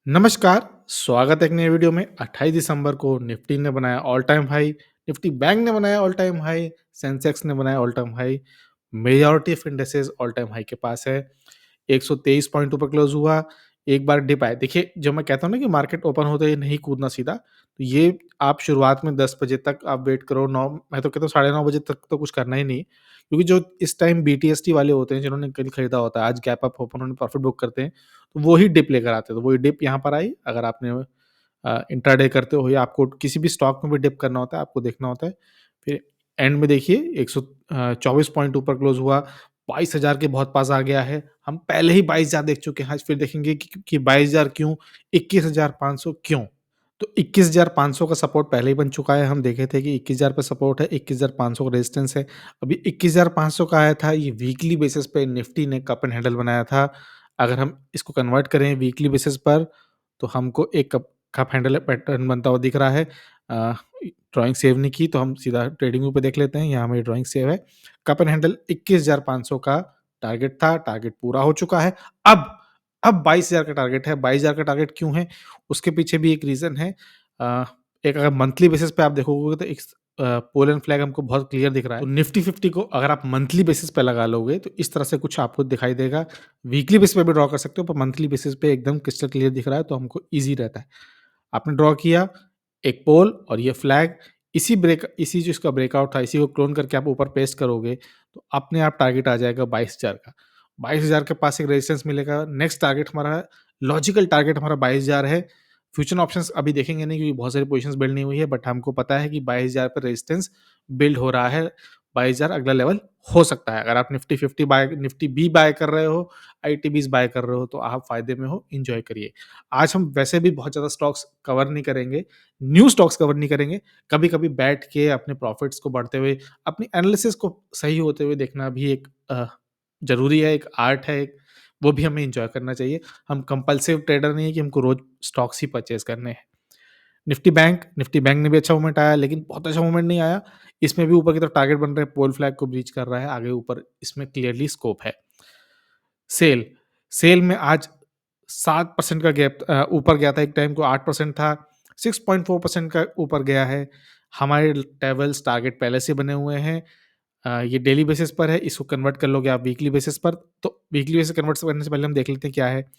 नमस्कार, स्वागत है एक नए वीडियो में। 28 दिसंबर को निफ्टी ने बनाया all time high, Nifty bank ने बनाया ऑल टाइम हाई, सेंसेक्स ने बनाया all time high, majority of indices all time high के पास है। 123 पॉइंट ऊपर क्लोज हुआ, एक बार डिप आया। देखिए, जब मैं कहता हूँ ना कि मार्केट ओपन होते ही नहीं कूदना सीधा, तो ये आप शुरुआत में 10 बजे तक आप वेट करो, 9 मैं तो कहता हूँ साढ़े 9 बजे तक तो कुछ करना ही नहीं। क्योंकि जो इस टाइम बीटीएसटी वाले होते हैं, जिन्होंने कल खरीदा होता है, आज गैप अप ओपन उन्होंने प्रॉफिट बुक करते हैं, तो वो ही डिप लेकर आते हैं। तो वही डिप यहाँ पर आई। अगर आपने इंट्राडे करते हो या आपको किसी भी स्टॉक में भी डिप करना होता है, आपको देखना होता है। फिर एंड में देखिए 124 पॉइंट ऊपर क्लोज हुआ, 22,000 के बहुत पास आ गया है। हम पहले ही 22,000 देख चुके हैं, आज फिर देखेंगे कि 22,000 क्यों, 21,500 क्यों? तो 21,500 का सपोर्ट पहले ही बन चुका है। हम देखे थे कि 21,000 पे सपोर्ट है, 21,500 का रेजिस्टेंस है। अभी 21,500 का आया था, ये वीकली बेसिस पे निफ्टी ने कप एंड हैंडल बनाया था। अगर हम इसको कन्वर्ट करें वीकली बेसिस पर, तो हमको एक कप कप हैंडल पैटर्न बनता हुआ दिख रहा है। अ, ड्राइंग सेव नहीं की तो हम सीधा ट्रेडिंग व्यू पे देख लेते हैं। यहाँ मेरी ड्राइंग सेव है। कप एंड हैंडल 21,500 का टारगेट था, टारगेट पूरा हो चुका है। अब अब 22,000 का टारगेट है। 22,000 का टारगेट क्यों है? उसके पीछे भी एक रीज़न है। अ, एक अगर मंथली बेसिस पे आप देखोगे तो एक पोल एंड फ्लैग हमको बहुत क्लियर दिख रहा है। तो निफ्टी 50 को अगर आप मंथली बेसिस पे लगा लोगे तो इस तरह से कुछ आपको दिखाई देगा। वीकली बेसिस पे भी ड्रॉ कर सकते हो, पर मंथली बेसिस पे एकदम क्रिस्टल क्लियर दिख रहा है, तो हमको ईज़ी रहता है। आपने ड्रॉ किया एक पोल और ये फ्लैग, इसी जो इसका ब्रेकआउट था, इसी को क्लोन करके आप ऊपर पेस्ट करोगे, तो अपने आप टारगेट आ जाएगा 22,000 का। 22,000 के पास एक रेजिस्टेंस मिलेगा। नेक्स्ट टारगेट हमारा, लॉजिकल टारगेट हमारा 22,000 है। फ्यूचर ऑप्शंस अभी देखेंगे नहीं क्योंकि बहुत सारी पोजीशंस बिल्ड नहीं हुई है, बट हमको पता है कि 22,000 पे रेजिस्टेंस बिल्ड हो रहा है। 22,000 अगला लेवल हो सकता है। अगर आप Nifty 50 buy, Nifty B buy कर रहे हो, आईटीबीज़ बाय कर रहे हो, तो आप फायदे में हो, एन्जॉय करिए। आज हम वैसे भी बहुत ज़्यादा स्टॉक्स कवर नहीं करेंगे, न्यू स्टॉक्स कवर नहीं करेंगे। कभी-कभी बैठ के अपने प्रॉफिट्स को बढ़ते हुए, अपनी एनालिसिस को सही होते हुए देखना भी एक ज़रूरी है, एक आर्ट है एक, वो भी हमें एन्जॉय करना चाहिए। हम कंपल्सिव ट्रेडर नहीं है कि हमको रोज़ स्टॉक्स ही परचेज़ करने हैं। निफ्टी बैंक ने भी अच्छा मूवमेंट आया, लेकिन बहुत अच्छा मूवमेंट नहीं आया। इसमें भी ऊपर की तरफ टारगेट बन रहे हैं, पोल फ्लैग को ब्रीच कर रहा है, आगे ऊपर इसमें क्लियरली स्कोप है। सेल, सेल में आज 7% का गैप ऊपर गया था, एक टाइम को 8% था, 6.4% का ऊपर गया है। हमारे लेवल्स टारगेट पहले से बने हुए हैं। ये डेली बेसिस पर है, इसको कन्वर्ट कर लोगे आप वीकली बेसिस पर, तो वीकली बेसिस कन्वर्ट करने से पहले हम देख लेते हैं क्या है।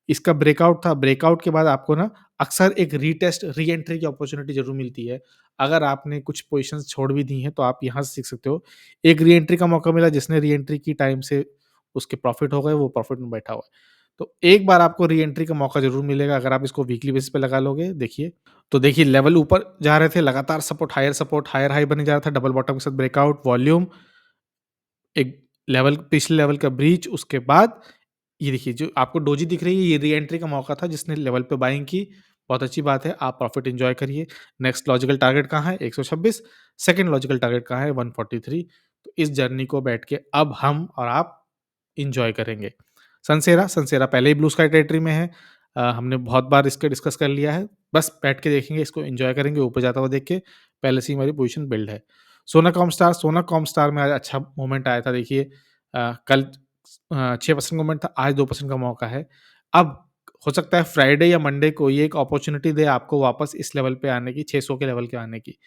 इसका ब्रेकआउट था, ब्रेकआउट के बाद आपको ना अक्सर एक रीटेस्ट, री-एंट्री की अपॉर्च्युनिटी ज़रूर मिलती है। अगर आपने कुछ पोज़ीशंस छोड़ भी दी हैं, तो आप यहाँ से सीख सकते हो। एक री-एंट्री का मौका मिला, जिसने री-एंट्री की टाइम से उसके प्रॉफिट हो गए, वो प्रॉफिट में बैठा हुआ है। तो एक बार आपको री-एंट्री का मौका ज़रूर मिलेगा अगर आप इसको वीकली बेसिस पे लगा लोगे। देखिए, तो देखिए लेवल ऊपर जा रहे थे, लगातार सपोर्ट, हायर हाई बने जा रहा था, डबल बॉटम के साथ ब्रेकआउट, वॉल्यूम, एक लेवल, पिछले लेवल का ब्रीच, उसके बाद ये देखिए जो आपको डोजी दिख रही है, ये री-एंट्री का मौका था जिसने लेवल पे बाइंग की। बहुत अच्छी बात है, आप प्रॉफिट एन्जॉय करिए। नेक्स्ट लॉजिकल टारगेट कहाँ है? 126। सेकंड लॉजिकल टारगेट कहाँ है? 143। तो इस जर्नी को बैठ के अब हम और आप एन्जॉय करेंगे। सनसेरा पहले ही ब्लू स्काई टेरिटरी में है। हमने बहुत बार इसके डिस्कस कर लिया है। बस बैठ के देखेंगे, इसको एन्जॉय करेंगे ऊपर जाता हुआ देख के। पहले से ही हमारी पोज़ीशन बिल्ड है। सोना कॉमस्टार में आज अच्छा मूवमेंट आया था देखिए। कल 6% मूवमेंट था, आज 2% का मौका है। अब हो सकता है फ्राइडे या मंडे को ये एक अपॉर्च्युनिटी दे आपको वापस इस लेवल पे आने की, 600 के लेवल के आने की।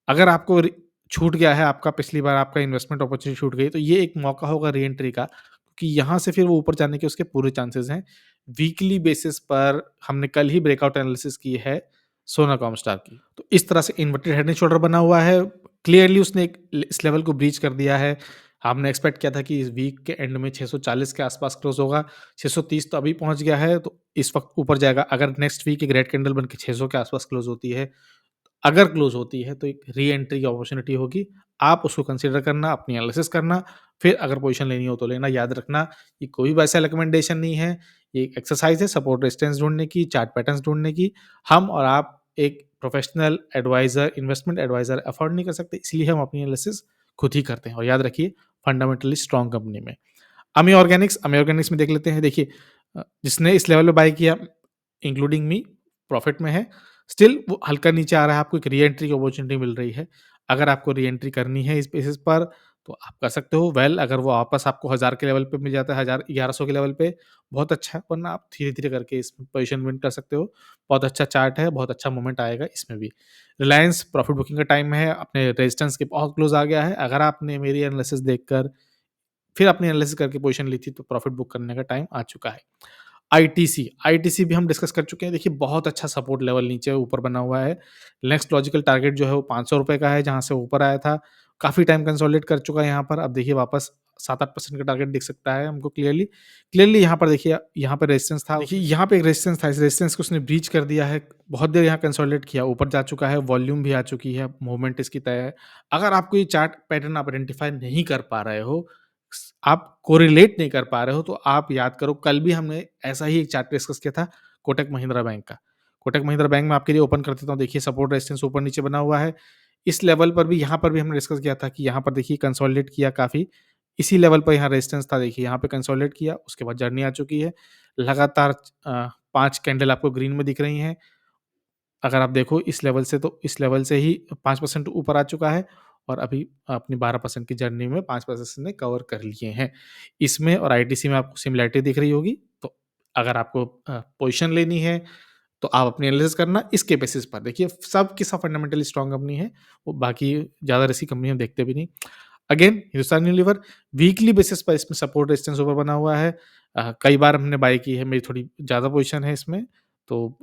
अगर आपको छूट गया है, आपका पिछली बार आपका इन्वेस्टमेंट अपॉर्च्युनिटी छूट गई, तो ये एक मौका होगा री-एंट्री का, क्योंकि यहाँ से फिर वो ऊपर जाने के उसके पूरे चांसेस हैं। वीकली बेसिस पर हमने कल ही ब्रेकआउट एनालिसिस की है सोना कॉमस्टार की। तो इस तरह से इन्वर्टेड हेड एंड शोल्डर बना हुआ है। क्लियरली उसने इस लेवल को ब्रीच कर दिया है। हमने एक्सपेक्ट किया था कि इस वीक के एंड में 640 के आसपास क्लोज होगा। 630 तो अभी पहुंच गया है, तो इस वक्त ऊपर जाएगा। अगर नेक्स्ट वीक एक रेड कैंडल बन के 600 के आसपास क्लोज होती है, अगर क्लोज़ होती है तो एक री-एंट्री की अपॉर्च्युनिटी होगी। आप उसको कंसीडर करना, अपनी एनालिसिस करना, फिर अगर पोज़ीशन लेनी हो तो लेना। याद रखना, ये कोई वैसा रिकमेंडेशन नहीं है, ये एक एक्सरसाइज़ है सपोर्ट रेजिस्टेंस ढूँढने की, चार्ट पैटर्न्स ढूँढने की। हम और आप एक professional adviser, investment adviser afford नहीं कर सकते, इसलिए हम अपनी एनालिसिस खुद ही करते हैं। और याद रखिए, फंडामेंटली स्ट्रॉन्ग कंपनी में अमी ऑर्गेनिक्स में देख लेते हैं। देखिए, जिसने इस लेवल पे बाय किया, इंक्लूडिंग मी, प्रॉफिट में है। स्टिल वो हल्का नीचे आ रहा है, आपको एक री-एंट्री की अपॉर्च्युनिटी मिल रही है। अगर आपको री-एंट्री करनी है इस बेसिस पर, तो आप कर सकते हो। अगर वो वापस आपको 1000 के लेवल पे मिल जाता है, 1000 1100 के लेवल पे, बहुत अच्छा है, वरना आप धीरे-धीरे करके इसमें पोज़ीशन विन कर सकते हो। बहुत अच्छा चार्ट है, बहुत अच्छा मोमेंट आएगा इसमें भी। रिलायंस प्रॉफ़िट बुकिंग का टाइम है, अपने रेजिस्टेंस के बहुत क्लोज़ आ गया है। अगर आपने मेरी एनालिसिस देखकर फिर अपनी एनालिसिस करके पोज़ीशन ली थी, तो प्रॉफ़िट बुक करने का टाइम आ चुका है। आईटीसी भी हम डिस्कस कर चुके हैं। देखिए, बहुत अच्छा सपोर्ट लेवल नीचे ऊपर बना हुआ है। नेक्स्ट लॉजिकल टारगेट जो है वो ₹500 का है, जहाँ से ऊपर आया था। काफ़ी टाइम कंसोलिडेट कर चुका है यहाँ पर। अब देखिए वापस 7-8% का टारगेट दिख सकता है हमको क्लियरली। क्लियरली यहाँ पर देखिए, यहाँ पे रेजिस्टेंस था। देखिए यहाँ पे एक रेजिस्टेंस था, इस रेजिस्टेंस को उसने ब्रीच कर दिया है। बहुत देर यहाँ कंसोलिडेट किया, ऊपर जा चुका है, वॉल्यूम भी आ चुकी है, मूवमेंट इसकी तय है। अगर आपको ये चार्ट पैटर्न आप आइडेंटिफ़ाई नहीं कर पा रहे हो, आप कोरिलेट नहीं कर पा रहे हो, तो आप याद करो, कल भी हमने ऐसा ही एक चार्ट डिस्कस किया था कोटक महिंद्रा बैंक का। कोटक महिंद्रा बैंक में आपके लिए ओपन कर देता हूँ, देखिए सपोर्ट रेजिस्टेंस ऊपर नीचे बना हुआ है। इस लेवल पर भी, यहाँ पर भी हमने डिस्कस किया था कि यहाँ पर देखिए कंसोलिडेट किया काफ़ी। इसी लेवल पर यहाँ रेजिस्टेंस था, देखिए यहाँ पे कंसोलिडेट किया, उसके बाद जर्नी आ चुकी है। लगातार 5 कैंडल आपको ग्रीन में दिख रही हैं। अगर आप देखो इस लेवल से, तो इस लेवल से ही 5% ऊपर आ चुका है, और अभी अपनी 12% की जर्नी में 5% ने कवर कर लिए हैं। इसमें और आईटीसी में आपको सिमिलैरिटी दिख रही होगी। तो अगर आपको पोज़ीशन लेनी है, तो आप अपनी एनालिसिस करना इसके बेसिस पर। देखिए, सब की सब फंडामेंटली स्ट्रॉन्ग कंपनी है, वो बाकी ज़्यादा रिस्की कंपनी हम देखते भी नहीं। Again Hindustan Unilever weekly basis पर इसमें सपोर्ट रेजिस्टेंस ऊपर बना हुआ है। कई बार हमने बाय की है, मेरी थोड़ी ज़्यादा पोज़ीशन है इसमें, तो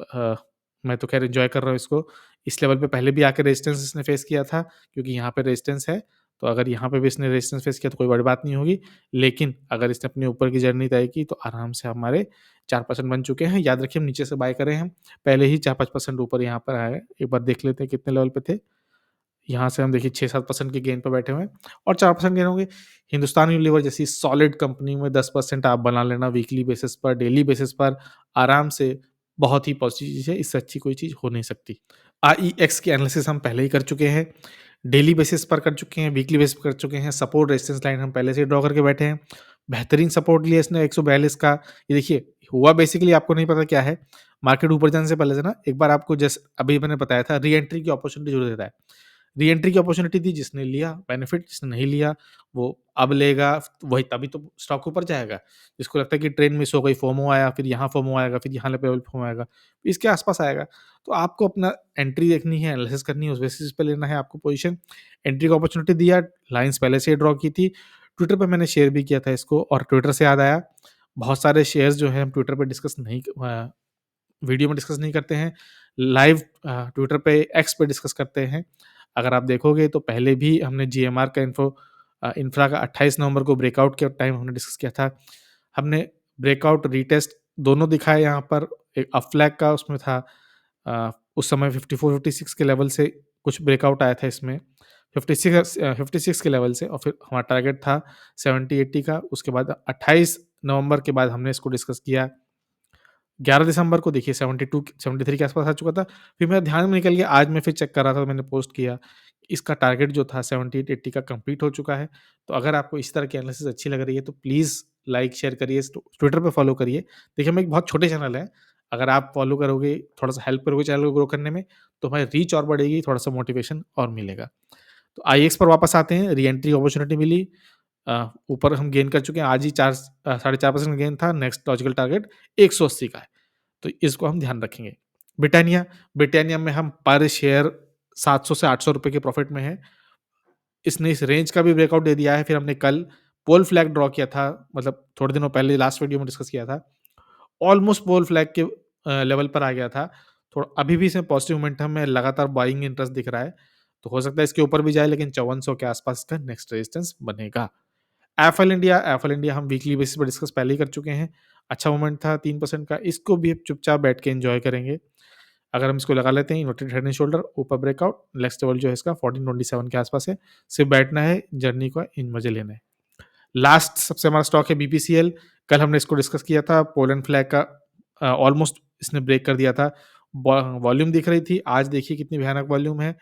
मैं तो ख़ैर एन्जॉय कर रहा हूँ इसको। इस लेवल पे पहले भी आके रेजिस्टेंस इसने फेस किया था, क्योंकि यहाँ पे रेजिस्टेंस है, तो अगर यहाँ पे भी इसने रेजिस्टेंस फेस किया तो कोई बड़ी बात नहीं होगी। लेकिन अगर इसने अपने ऊपर की जर्नी तय की, तो आराम से हमारे 4% बन चुके हैं। याद रखिए, हम नीचे से बाय करे हैं, पहले ही 4-5% ऊपर यहाँ पर आए हैं। एक बार देख लेते हैं कितने लेवल पे थे। यहाँ से हम देखिए 6-7% के गेन पे बैठे हुए हैं, और 4% गेन होंगे। हिंदुस्तान यूनिलीवर जैसी सॉलिड कंपनी में 10% आप बना लेना वीकली बेसिस पर, डेली बेसिस पर, आराम से, बहुत ही पॉजिटिव चीज़ है, इससे अच्छी कोई चीज़ हो नहीं सकती। आईईएक्स की एनालिसिस हम पहले ही कर चुके हैं, डेली बेसिस पर कर चुके हैं, वीकली बेसिस पर कर चुके हैं, सपोर्ट रेजिस्टेंस लाइन हम पहले से ही ड्रॉ करके बैठे हैं। बेहतरीन सपोर्ट लिया इसने 142 का। ये देखिए, हुआ बेसिकली आपको नहीं पता क्या है, मार्केट ऊपर जाने से पहले से ना एक बार आपको, जैसे अभी मैंने बताया था, री एंट्री की अपॉर्चुनिटी ज़रूर देता है। री एंट्री की अपॉर्चुनिटी दी, जिसने लिया बेनिफिट, जिसने नहीं लिया वो अब लेगा, वही तभी तो स्टॉक ऊपर जाएगा। जिसको लगता है कि ट्रेन मिस हो गई, फोमो आया, फिर यहाँ फोमो आएगा, फिर यहाँ लेवल फोमो आएगा, इसके आसपास आएगा। तो आपको अपना एंट्री देखनी है, एनालिसिस करनी है, उस बेसिस पे लेना है आपको पोजीशन। एंट्री को अपॉर्चुनिटी दिया, लाइन्स पहले से ही ड्रॉ की थी। ट्विटर पे मैंने शेयर भी किया था इसको, और ट्विटर से याद आया, बहुत सारे शेयर्स जो हैं हम ट्विटर पे डिस्कस नहीं, वीडियो में डिस्कस नहीं करते हैं, लाइव ट्विटर पे, एक्स पे डिस्कस करते हैं। अगर आप देखोगे तो पहले भी हमने जीएमआर का इंफ्रा का 28 नवंबर को ब्रेकआउट के टाइम हमने डिस्कस किया था। हमने ब्रेकआउट, रीटेस्ट दोनों दिखाए यहाँ पर। एक अफ्लैग का उसमें था, उस समय 54-56 के लेवल से कुछ ब्रेकआउट आया था इसमें, 56 के लेवल से, और फिर हमारा टारगेट था 70-80 का। उसके बाद 28 नवंबर के बाद हमने इसको डिस्कस किया। 11 दिसंबर को देखिए 72 73 के आसपास आ चुका था। फिर मेरा ध्यान में निकल गया, आज मैं फिर चेक कर रहा था, तो मैंने पोस्ट किया। इसका टारगेट जो था 78-80 का कंप्लीट हो चुका है। तो अगर आपको इस तरह की एनालिसिस अच्छी लग रही है, तो प्लीज़ लाइक, शेयर करिए, ट्विटर पे फॉलो करिए। देखिए, हम एक बहुत छोटे चैनल हैं, अगर आप फॉलो करोगे, थोड़ा-सा हेल्प करोगे चैनल को ग्रो करने में, तो हमारी रीच और बढ़ेगी, थोड़ा-सा मोटिवेशन और मिलेगा। तो आईएक्स पर वापस आते हैं, री एंट्री अपॉर्चुनिटी मिली। ऊपर हम गेन कर चुके हैं, आज ही 4 साढ़े 4% गेन था, नेक्स्ट लॉजिकल टारगेट 180 का है। तो इसको हम ध्यान रखेंगे। ब्रिटानिया में हम पर शेयर 700 से ₹800 के प्रॉफिट में हैं। इसने इस रेंज का भी ब्रेकआउट दे दिया है। फिर हमने कल पोल फ्लैग ड्रॉ किया था, मतलब थोड़े दिनों पहले लास्ट वीडियो में डिस्कस किया था। ऑलमोस्ट पोल फ्लैग के लेवल पर आ गया था। थोड़ा अभी भी इसमें पॉजिटिव मोमेंटम में लगातार बाइंग इंटरेस्ट दिख रहा है। तो हो सकता है इसके ऊपर भी जाए, लेकिन 5400 के आसपास का नेक्स्ट रेजिस्टेंस बनेगा। एफएल इंडिया हम वीकली बेसिस पे डिस्कस पहले ही कर चुके हैं। अच्छा मोमेंट था 3% का, इसको भी अब चुपचाप बैठ के एन्जॉय करेंगे। अगर हम इसको लगा लेते हैं, इन्वर्टेड हेड एंड शोल्डर, ऊपर ब्रेकआउट, नेक्स्ट लेवल जो है इसका 1427 के आसपास है। सिर्फ बैठना है, जर्नी का इन मजे लेने हैं। लास्ट सबसे हमारा स्टॉक है बीपीसीएल। कल हमने इसको डिस्कस किया था, पोलैंड फ्लैग का ऑलमोस्ट इसने ब्रेक कर दिया था। वॉल्यूम दिख रही थी, आज देखिए कितनी भयानक वॉल्यूम है।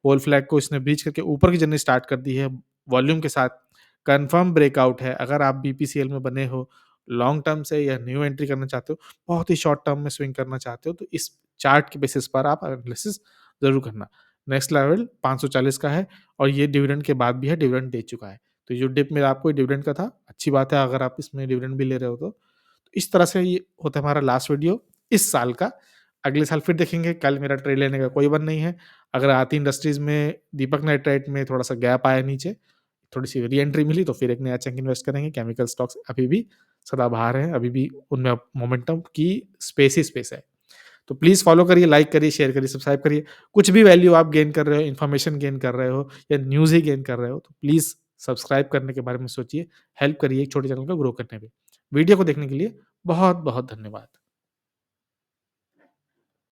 पोल फ्लैग को इसने ब्रीच करके ऊपर की जर्नी स्टार्ट कर दी है वॉल्यूम के साथ। कंफर्म ब्रेकआउट है। अगर आप बीपीसीएल में बने हो, लॉन्ग टर्म से या न्यू एंट्री करना चाहते हो, बहुत ही शॉर्ट टर्म में स्विंग करना चाहते हो, तो इस चार्ट के बेसिस पर आप एनालिसिस ज़रूर करना। नेक्स्ट लेवल 540 का है, और ये डिविडेंड के बाद भी है, डिविडेंड दे चुका है। तो ये जो डिप मिला आपको डिविडेंड का था, अच्छी बात है अगर आप इसमें डिविडेंड भी ले रहे हो तो। तो इस तरह से ये होता है हमारा लास्ट वीडियो इस साल का। अगले साल फिर देखेंगे, कल मेरा ट्रेड लेने का कोई मन नहीं है। अगर आरती इंडस्ट्रीज़ में दीपक नाइट्राइट में थोड़ा-सा गैप आया नीचे, थोड़ी-सी री-एंट्री मिली तो फिर एक नया चंक इन्वेस्ट करेंगे। केमिकल स्टॉक्स अभी भी सदाबहार हैं, अभी भी उनमें मोमेंटम की स्पेस ही स्पेस है। तो प्लीज़ फॉलो करिए, लाइक करिए, शेयर करिए, सब्सक्राइब करिए। कुछ भी वैल्यू आप गेन कर रहे हो, इन्फॉर्मेशन गेन कर रहे हो या न्यूज़ ही गेन कर रहे हो, तो प्लीज़ सब्सक्राइब करने के बारे में सोचिए, हेल्प करिए एक छोटे चैनल को ग्रो करने में। वीडियो को देखने के लिए बहुत-बहुत धन्यवाद।